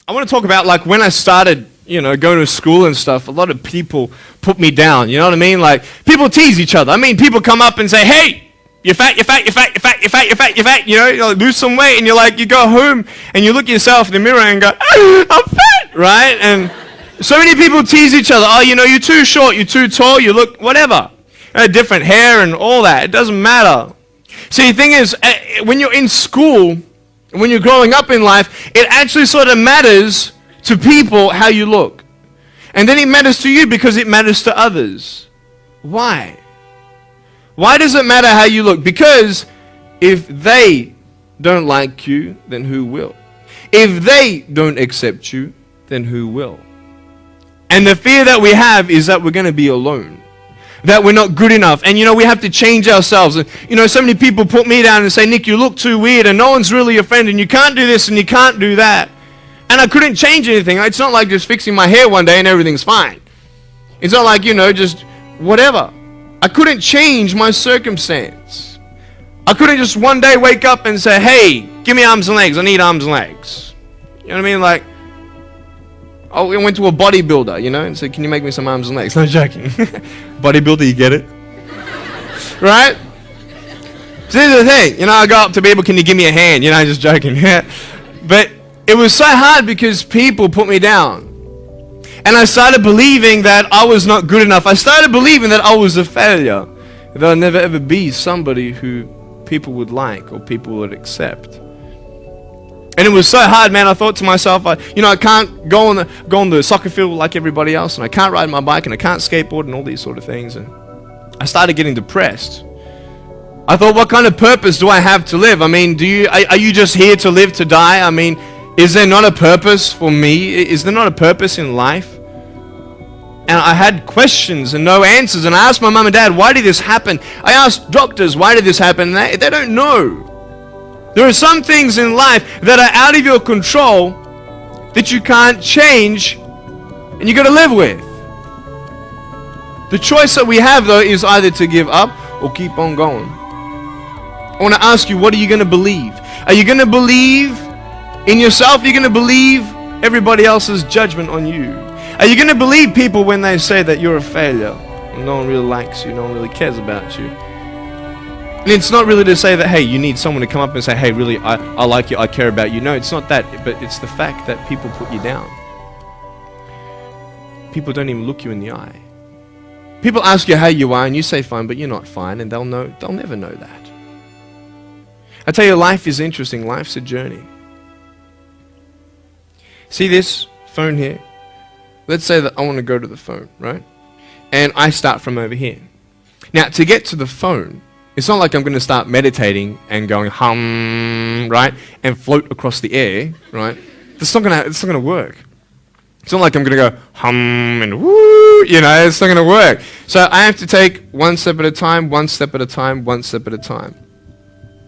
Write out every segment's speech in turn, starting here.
I want to talk about like when I started, going to school and stuff. A lot of people put me down. You know what I mean? Like people tease each other. I mean, people come up and say, "Hey, you're fat, you're fat, you're fat, you're fat, you're fat, you're fat, you're fat." You like, lose some weight, and you go home and you look at yourself in the mirror and go, "I'm fat," right? And so many people tease each other. Oh, you're too short, you're too tall, you look whatever. Different hair and all that. It doesn't matter. See, the thing is, when you're in school, when you're growing up in life, it actually sort of matters to people how you look. And then it matters to you because it matters to others. Why? Why does it matter how you look? Because if they don't like you, then who will? If they don't accept you, then who will? And the fear that we have is that we're going to be alone. That we're not good enough. And we have to change ourselves. And so many people put me down and say, "Nick, you look too weird and no one's really your friend and you can't do this and you can't do that." And I couldn't change anything. It's not like just fixing my hair one day and everything's fine. It's not like, just whatever. I couldn't change my circumstance. I couldn't just one day wake up and say, "Hey, give me arms and legs. I need arms and legs." You know what I mean? Like, I went to a bodybuilder, and said, "Can you make me some arms and legs?" No joking. Bodybuilder, you get it? Right? So here's the thing. I go up to people, "Can you give me a hand?" Just joking. But it was so hard because people put me down. And I started believing that I was not good enough. I started believing that I was a failure. That I'd never ever be somebody who people would like or people would accept. And it was so hard, man. I thought to myself, I can't go on the soccer field like everybody else, and I can't ride my bike, and I can't skateboard, and all these sort of things. And I started getting depressed. I thought, what kind of purpose do I have to live? I mean, are you just here to live to die? I mean, is there not a purpose for me? Is there not a purpose in life? And I had questions and no answers. And I asked my mum and dad, "Why did this happen?" I asked doctors, "Why did this happen?" And they don't know. There are some things in life that are out of your control that you can't change and you got to live with. The choice that we have, though, is either to give up or keep on going. I want to ask you, what are you going to believe? Are you going to believe in yourself? Are you going to believe everybody else's judgment on you? Are you going to believe people when they say that you're a failure and no one really likes you, no one really cares about you? And it's not really to say that, hey, you need someone to come up and say, "Hey, really, I like you, I care about you." No, it's not that, but it's the fact that people put you down. People don't even look you in the eye. People ask you how you are and you say fine, but you're not fine, and they'll never know that. I tell you, life is interesting. Life's a journey. See this phone here? Let's say that I want to go to the phone, right? And I start from over here. Now, to get to the phone, it's not like I'm going to start meditating and going hum, right? And float across the air, right? It's not going to work. It's not like I'm going to go hum and woo, it's not going to work. So I have to take one step at a time, one step at a time, one step at a time.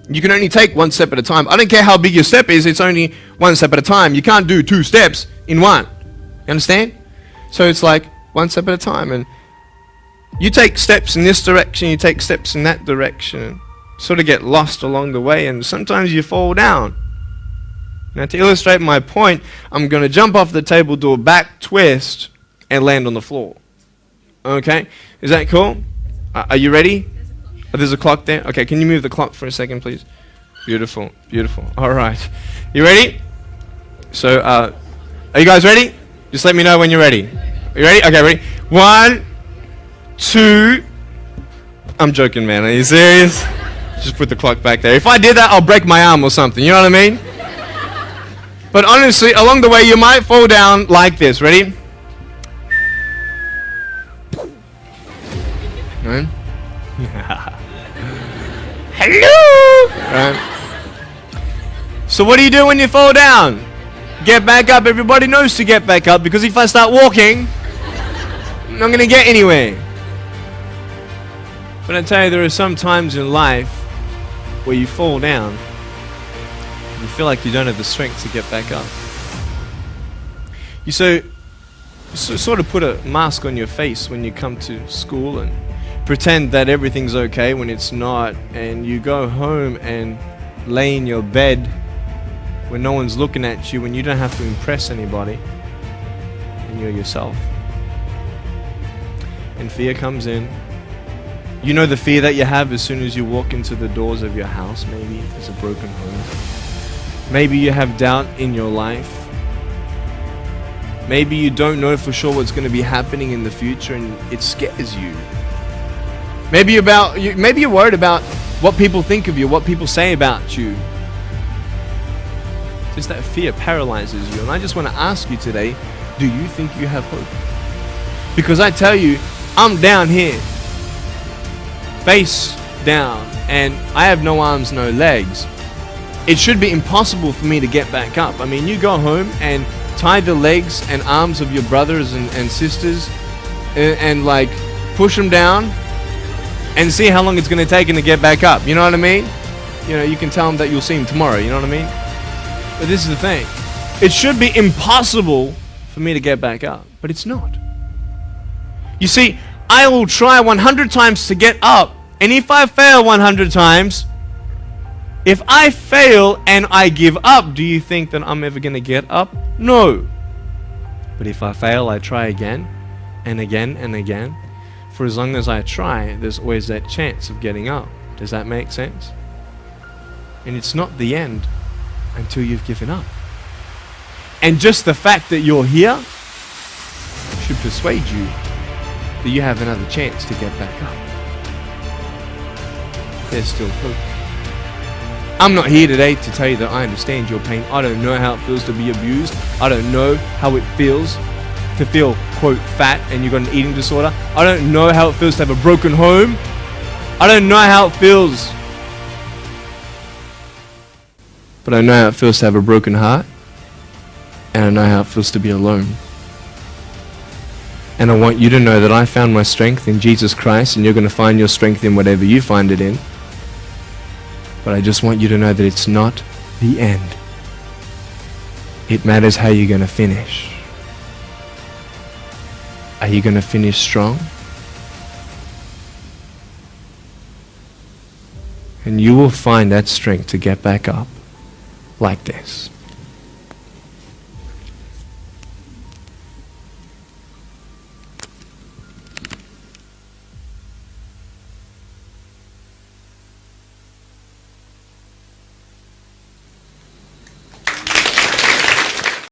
You can only take one step at a time. I don't care how big your step is, it's only one step at a time. You can't do 2 steps in one. You understand? So it's like one step at a time. And you take steps in this direction, you take steps in that direction, sort of get lost along the way, and sometimes you fall down. Now, to illustrate my point, I'm going to jump off the table, do a back twist, and land on the floor. Okay? Is that cool? Are you ready? Oh, there's a clock there? Okay, can you move the clock for a second, please? Beautiful, beautiful. All right. You ready? So, are you guys ready? Just let me know when you're ready. Are you ready? Okay, ready? 1, 2. I'm joking, man. Are you serious? Just put the clock back there. If I did that, I'll break my arm or something. You know what I mean? But honestly, along the way, you might fall down like this. Ready? Right? Hello! Right? So what do you do when you fall down? Get back up. Everybody knows to get back up, because if I start walking, I'm not going to get anywhere. But I tell you, there are some times in life where you fall down and you feel like you don't have the strength to get back up. You sort of put a mask on your face when you come to school and pretend that everything's okay when it's not, and you go home and lay in your bed when no one's looking at you, when you don't have to impress anybody, and you're yourself. And fear comes in. You know the fear that you have as soon as you walk into the doors of your house. Maybe there's a broken home. Maybe you have doubt in your life. Maybe you don't know for sure what's going to be happening in the future, and it scares you. Maybe you're worried about what people think of you, what people say about you. Just that fear paralyzes you. And I just want to ask you today, do you think you have hope? Because I tell you, I'm down here, face down, and I have no arms, no legs. It should be impossible for me to get back up. I mean, you go home and tie the legs and arms of your brothers and sisters and like push them down and see how long it's going to take them to get back up. You know what I mean? You know, you can tell them that you'll see them tomorrow. You know what I mean? But this is the thing. It should be impossible for me to get back up, but it's not. You see, I will try 100 times to get up, and if I fail 100 times, if I fail and I give up, do you think that I'm ever going to get up? No. But if I fail, I try again and again and again. For as long as I try, there's always that chance of getting up. Does that make sense? And it's not the end until you've given up. And just the fact that you're here should persuade you that you have another chance to get back up. There's still hope. I'm not here today to tell you that I understand your pain. I don't know how it feels to be abused. I don't know how it feels to feel, quote, fat and you've got an eating disorder. I don't know how it feels to have a broken home. I don't know how it feels. But I know how it feels to have a broken heart. And I know how it feels to be alone. And I want you to know that I found my strength in Jesus Christ, and you're going to find your strength in whatever you find it in. But I just want you to know that it's not the end. It matters how you're going to finish. Are you going to finish strong? And you will find that strength to get back up like this.